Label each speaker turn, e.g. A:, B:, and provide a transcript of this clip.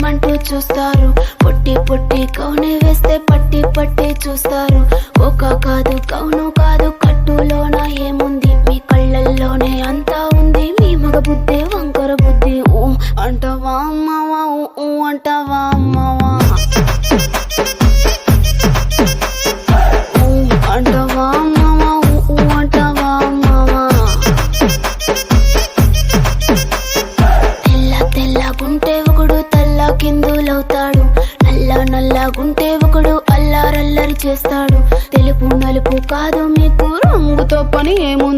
A: అంటూ చూస్తారు. పొట్టి పొట్టి కౌనే వేస్తే పట్టి పట్టి చూస్తారు. ఒక కాదు కౌను కాదు కట్టులోన ఏముంది, మీ కళ్ళల్లోనే అంతా ఉంది. మీ మగ బుద్ధి వంకర బుద్ధి. ఊ అంటావా అమ్మావా, ఊ అంటావా అమ్మావా, ఊ అంటావా అమ్మావా, ఊ అంటావా అమ్మావా. తెల్ల తెల్లగుంటే ఒకడు తల్ల కిందులవుతాడు, నల్ల నల్లగుంటే ఒకడు అల్లారల్లరి చేస్తాడు. తెలుపు నలుపు కాదు మీకు రంగుతో పని ఏముంది.